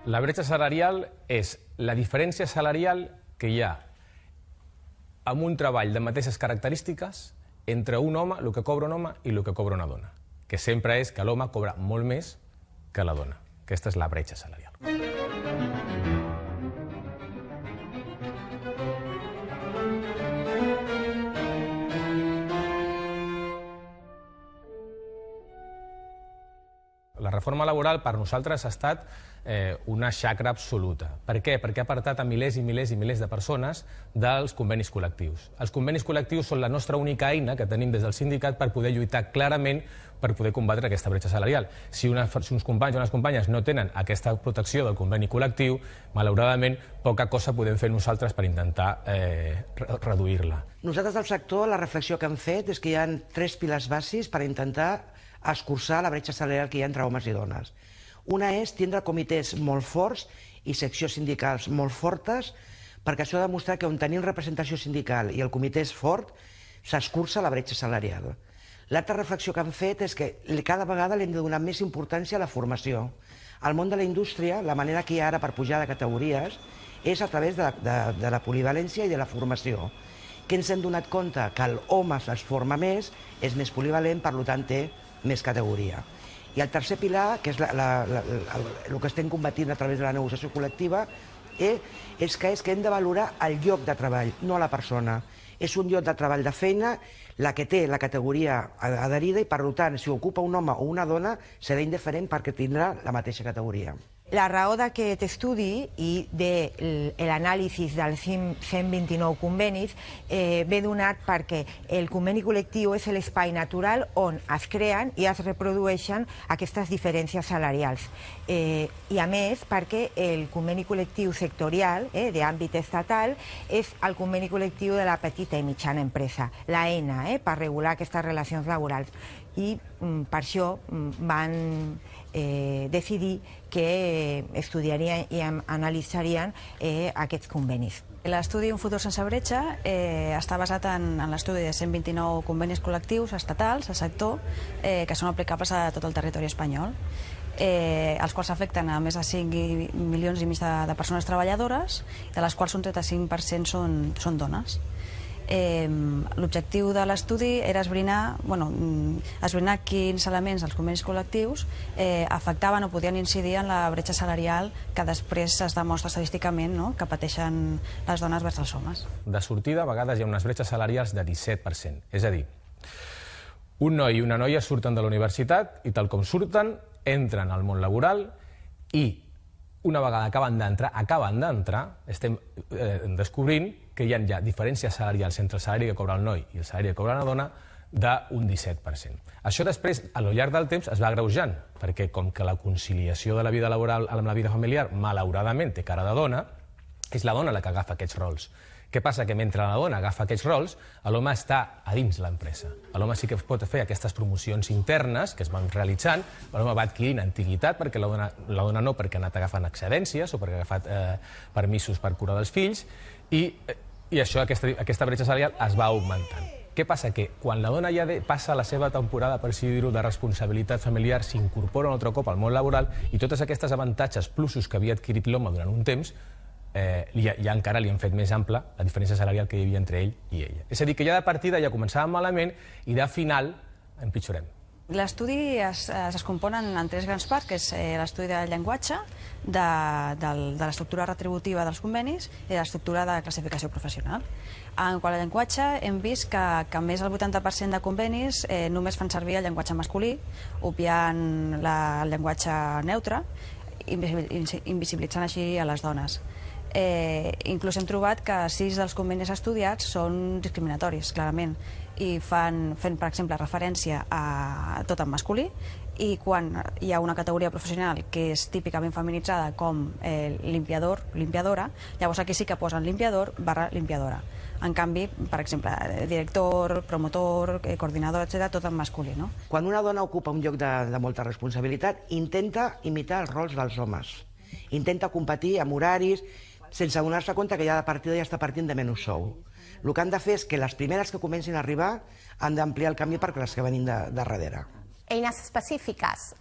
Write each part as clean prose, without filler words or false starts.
La bretxa salarial és la diferència salarial que hi ha amb un treball de mateixes característiques entre un home, el que cobra un home i el que cobra una dona, que sempre és que l'home cobra molt més que la dona. Aquesta és la bretxa salarial. La reforma laboral per nosaltres ha estat una xacra absoluta. Per què? Perquè ha apartat a milers i milers i milers de persones dels convenis col·lectius. Els convenis col·lectius són la nostra única eina que tenim des del sindicat per poder lluitar clarament per poder combatre aquesta bretxa salarial. Si uns companys o unes companyes no tenen aquesta protecció del conveni col·lectiu, malauradament poca cosa podem fer nosaltres per intentar reduir-la. Nosaltres del sector la reflexió que hem fet és que hi ha 3 pilars bàsics per intentar escurçar la bretxa salarial que hi ha entre homes i dones. Una és tindre comitès molt forts i seccions sindicals molt fortes, perquè això ha demostrat que on tenim representació sindical i el comitè és fort, s'escurça la bretxa salarial. L'altra reflexió que hem fet és que cada vegada li hem de donar més importància a la formació. Al món de la indústria, la manera que hi ha ara per pujar de categories és a través de la polivalència i de la formació, que ens hem donat compte que l'home es forma més, és més polivalent, per tant té més categoria. I el tercer pilar, que és el que estem combatint a través de la negociació col·lectiva, és que hem de valorar el lloc de treball, no la persona. És un lloc de treball de feina la que té la categoria adherida i, per tant, si ocupa un home o una dona, serà indiferent perquè tindrà la mateixa categoria. La raó d'aquest estudi i de l'anàlisi dels 129 convenis ve donat perquè el conveni col·lectiu és l'espai natural on es creen i es reprodueixen aquestes diferències salarials. I a més perquè el conveni col·lectiu sectorial d'àmbit estatal és el conveni col·lectiu de la petita i mitjana empresa, l'eina per regular aquestes relacions laborals. I per això van decidir que estudiarien i analitzarien aquests convenis. L'estudi Un futur sense bretxa està basat en l'estudi de 129 convenis col·lectius estatals, al sector, que són aplicables a tot el territori espanyol, els quals afecten a més de 5 milions i mig de persones treballadores, de les quals un 35% són dones. L'objectiu de l'estudi era esbrinar quins elements dels convenis col·lectius afectaven o podien incidir en la bretxa salarial que després es demostra estadísticament que pateixen les dones vers els homes. De sortida, a vegades hi ha unes bretxes salarials de 17%. És a dir, un noi i una noia surten de la universitat i tal com surten, entren al món laboral i una vegada acaben d'entrar, estem descobrint que hi ha ja diferències salarials entre el salari que cobra el noi i el salari que cobra la dona d'un 17%. Això després, a lo llarg del temps, es va agreujant, perquè com que la conciliació de la vida laboral amb la vida familiar, malauradament, té cara de dona, és la dona la que agafa aquests rols. Què passa? Que mentre la dona agafa aquests rols, l'home està a dins l'empresa. L'home sí que pot fer aquestes promocions internes que es van realitzant, l'home va adquirint antiguitat, perquè la dona no, perquè ha anat agafant excedències o perquè ha agafat permisos per curar dels fills, i això, aquesta bretxa salarial es va augmentant. Què passa? Que quan la dona ja passa la seva temporada, per així dir-ho, de responsabilitat familiar, s'incorpora un altre cop al món laboral i totes aquestes avantatges, plusos que havia adquirit l'home durant un temps, ja encara li han fet més ampla la diferència salarial que hi havia entre ell i ella. És a dir, que ja de partida ja començàvem malament i de final empitjorem. L'estudi es compon en 3 grans parts, que és l'estudi del llenguatge, de l'estructura retributiva dels convenis i de l'estructura de classificació professional. En quant al llenguatge, hem vist que més del 80% de convenis només fan servir el llenguatge masculí, obviant el llenguatge neutre, invisibilitzant així a les dones. Inclús hem trobat que 6 dels convenis estudiats són discriminatoris, clarament, i fent, per exemple, referència a tot en masculí, i quan hi ha una categoria professional que és típicament feminitzada com limpiador, limpiadora, llavors aquí sí que posen limpiador / limpiadora. En canvi, per exemple, director, promotor, coordinador, etc., tot en masculí. Quan una dona ocupa un lloc de molta responsabilitat, intenta imitar els rols dels homes. Intenta competir amb horaris, sense donar-se compte que ja de partida ja està partint de menys sou. El que han de fer és que les primeres que comencin a arribar han d'ampliar el camí perquè les que venim de darrere. eines específiques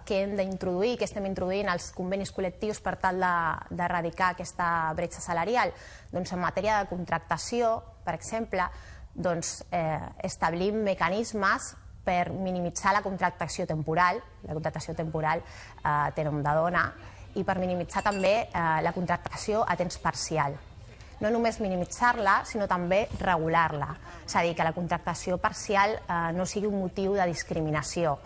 que hem d'introduir, que estem introduint als convenis col·lectius per tal d'erradicar aquesta bretxa salarial? Doncs en matèria de contractació, per exemple, establim mecanismes per minimitzar la contractació temporal. La contractació temporal té nom de dona, i per minimitzar també la contractació a temps parcial. No només minimitzar-la, sinó també regular-la. És a dir, que la contractació parcial no sigui un motiu de discriminació.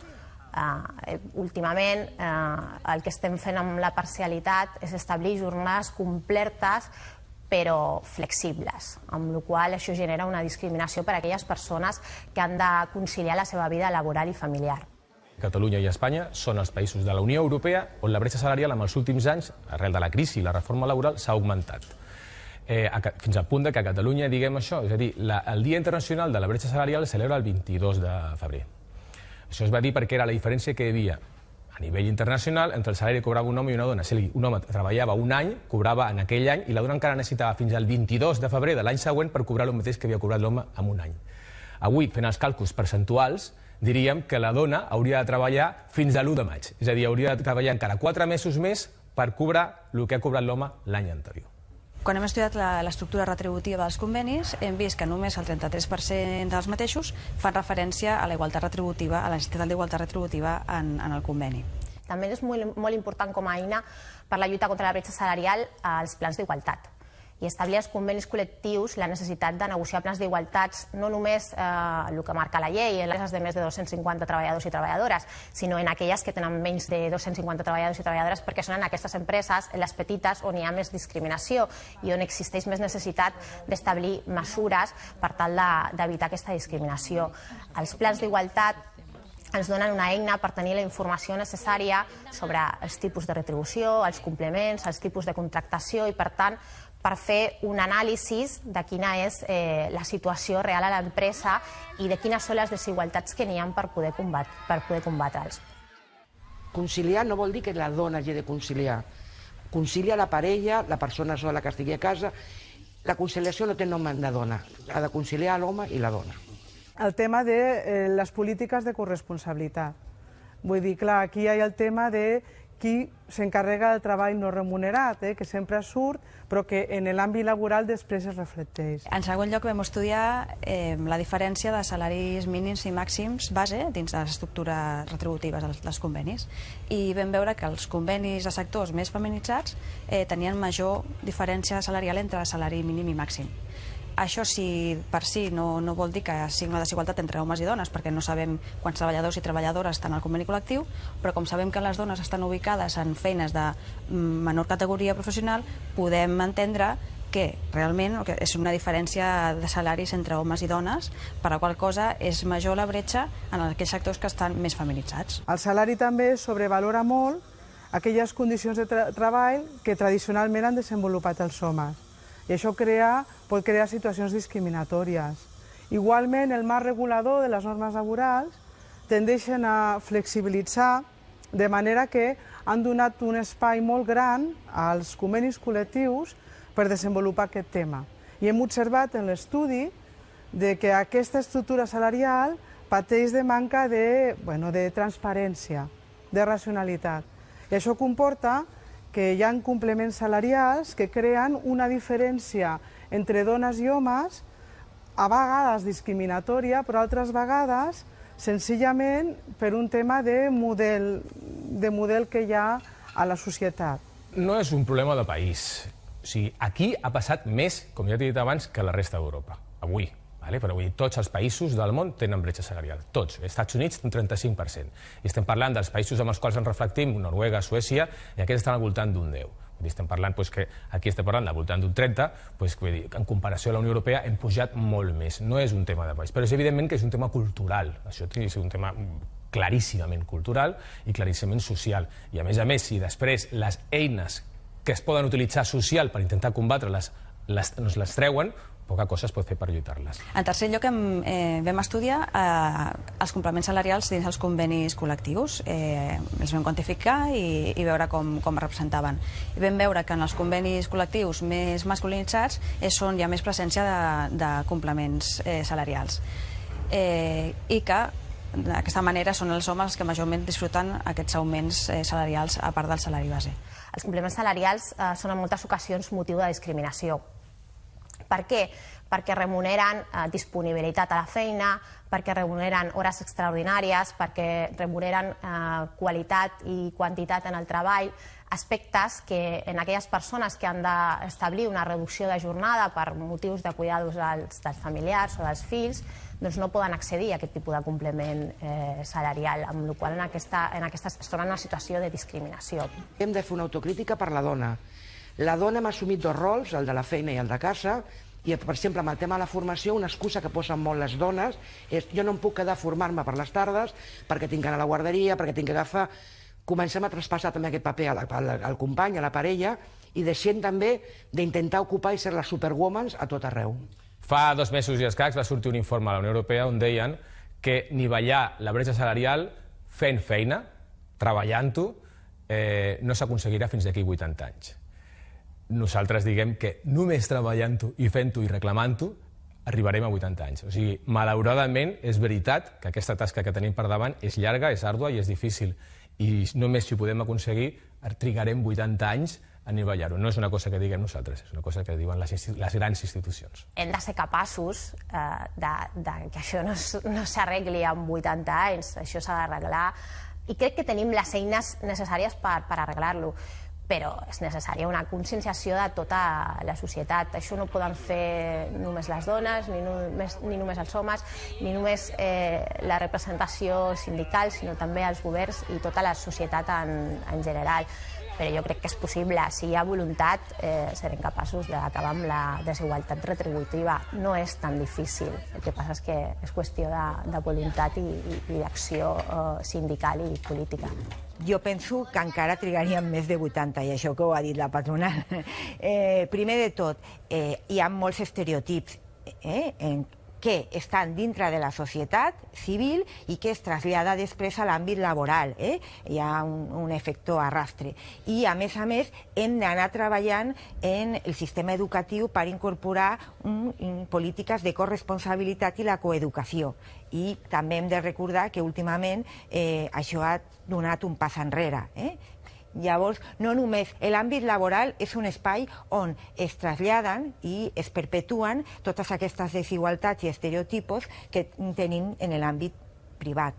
Últimament, el que estem fent amb la parcialitat és establir jornades completes però flexibles, amb la qual cosa això genera una discriminació per a aquelles persones que han de conciliar la seva vida laboral i familiar. Catalunya i Espanya són els països de la Unió Europea on la bretxa salarial en els últims anys, arrel de la crisi i la reforma laboral, s'ha augmentat. Fins al punt que a Catalunya diguem això, és a dir, el Dia Internacional de la Bretxa Salarial es celebra el 22 de febrer. Això es va dir perquè era la diferència que hi havia a nivell internacional entre el salari que cobrava un home i una dona. Si un home treballava un any, cobrava en aquell any, i la dona encara necessitava fins al 22 de febrer de l'any següent per cobrar el mateix que havia cobrat l'home en un any. Avui, fent els càlculs percentuals, diríem que la dona hauria de treballar fins a l'1 de maig. És a dir, hauria de treballar encara 4 mesos més per cobrar el que ha cobrat l'home l'any anterior. Quan hem estudiat l'estructura retributiva dels convenis, hem vist que només el 33% dels mateixos fan referència a la igualtat retributiva, a la necessitat d'igualtat retributiva en el conveni. També és molt important com a eina per la lluita contra la bretxa salarial els plans d'igualtat. I establir als convenis col·lectius la necessitat de negociar plans d'igualtats, no només el que marca la llei, en les de més de 250 treballadors i treballadores, sinó en aquelles que tenen menys de 250 treballadors i treballadores, perquè són en aquestes empreses, en les petites, on hi ha més discriminació i on existeix més necessitat d'establir mesures per tal d'evitar aquesta discriminació. Els plans d'igualtat ens donen una eina per tenir la informació necessària sobre els tipus de retribució, els complements, els tipus de contractació i, per tant, per fer un anàlisi de quina és la situació real a l'empresa i de quines són les desigualtats que n'hi ha per poder combatre'ls. Conciliar no vol dir que la dona hagi de conciliar. Concilia la parella, la persona sola que estigui a casa. La conciliació no té nom de dona. Ha de conciliar l'home i la dona. El tema de les polítiques de corresponsabilitat. Vull dir, clar, aquí hi ha el tema de qui s'encarrega del treball no remunerat, que sempre surt, però que en l'àmbit laboral després es reflecteix. En segon lloc, vam estudiar la diferència de salaris mínims i màxims base dins de les estructures retributives dels convenis, i vam veure que els convenis de sectors més feminitzats tenien major diferència salarial entre salari mínim i màxim. Això per si no vol dir que sigui una desigualtat entre homes i dones, perquè no sabem quants treballadors i treballadores estan al conveni col·lectiu, però com sabem que les dones estan ubicades en feines de menor categoria professional, podem entendre que realment és una diferència de salaris entre homes i dones, per la qual cosa és major la bretxa en aquells sectors que estan més feminitzats. El salari també sobrevalora molt aquelles condicions de treball que tradicionalment han desenvolupat els homes. I això pot crear situacions discriminatòries. Igualment, el marc regulador de les normes laborals tendeixen a flexibilitzar, de manera que han donat un espai molt gran als convenis col·lectius per desenvolupar aquest tema. I hem observat en l'estudi que aquesta estructura salarial pateix de manca de transparència, de racionalitat. I això comporta que hi ha complements salarials que creen una diferència entre dones i homes, a vegades discriminatòria, però altres vegades senzillament per un tema de model que hi ha a la societat. No és un problema de país. O sigui, aquí ha passat més, com ja t'he dit abans, que la resta d'Europa. Avui. Però vull dir, tots els països del món tenen bretxa salarial. Tots. Els Estats Units, un 35%. I estem parlant dels països amb els quals ens reflectim, Noruega, Suècia, i aquests estan al voltant d'un 10%. Estem parlant que aquí estem parlant al voltant d'un 30%, en comparació a la Unió Europea hem pujat molt més. No és un tema de país, però és evidentment que és un tema cultural. Això és un tema claríssimament cultural i claríssimament social. I a més, si després les eines que es poden utilitzar social per intentar combatre-les no les treuen, poca cosa es pot fer per lluitar-les. En tercer lloc, vam estudiar els complements salarials dins els convenis col·lectius. Els vam quantificar i veure com es representaven. I vam veure que en els convenis col·lectius més masculinitzats és on hi ha més presència de complements salarials. I que D'aquesta manera són els homes els que majorment disfruten aquests augments salarials a part del salari base. Els complements salarials són en moltes ocasions motiu de discriminació. Per què? Perquè remuneren disponibilitat a la feina, perquè remuneren hores extraordinàries, perquè remuneren qualitat i quantitat en el treball, aspectes que en aquelles persones que han d'establir una reducció de jornada per motius de cuidados dels familiars o dels fills, doncs no poden accedir a aquest tipus de complement salarial, amb la qual cosa es troben en una situació de discriminació. Hem de fer una autocrítica per la dona. La dona hem assumit dos rols, el de la feina i el de casa, i, per exemple, amb el tema de la formació, una excusa que posen molt les dones és jo no em puc quedar a formar-me per les tardes perquè tinc que anar a la guarderia, perquè tinc que agafar... Comencem a traspassar també aquest paper al company, a la parella, i deixem també d'intentar ocupar i ser les superwomans a tot arreu. Fa 2 mesos i escacs va sortir un informe a la Unió Europea on deien que nivellar la bretxa salarial fent feina, treballant-ho, no s'aconseguirà fins d'aquí 80 anys. Nosaltres diguem que només treballant-ho i fent-ho i reclamant-ho arribarem a 80 anys. O sigui, malauradament, és veritat que aquesta tasca que tenim per davant és llarga, és àrdua i és difícil. I només si ho podem aconseguir trigarem 80 anys a nivellar-ho. No és una cosa que diguem nosaltres, és una cosa que diuen les grans institucions. Hem de ser capaços que això no s'arregli en 80 anys, això s'ha d'arreglar, i crec que tenim les eines necessàries per arreglar-lo, però és necessària una conscienciació de tota la societat. Això no ho poden fer només les dones, ni només els homes, ni només la representació sindical, sinó també els governs i tota la societat en general. Però jo crec que és possible. Si hi ha voluntat, serem capaços d'acabar amb la desigualtat retributiva. No és tan difícil. El que passa és que és qüestió de voluntat i d'acció sindical i política. Jo penso que encara trigaríem més de 80, i això que ho ha dit la patronal. Primer de tot, hi ha molts estereotips que estan dintre de la societat civil i que es trasllada després a l'àmbit laboral. Hi ha un efecte arrastre. I, a més, hem d'anar treballant en el sistema educatiu per incorporar polítiques de corresponsabilitat i la coeducació. I també hem de recordar que últimament això ha donat un pas enrere. Llavors, no només l'àmbit laboral és un espai on es traslladen i es perpetuen totes aquestes desigualtats i estereotipos que tenim en l'àmbit privat.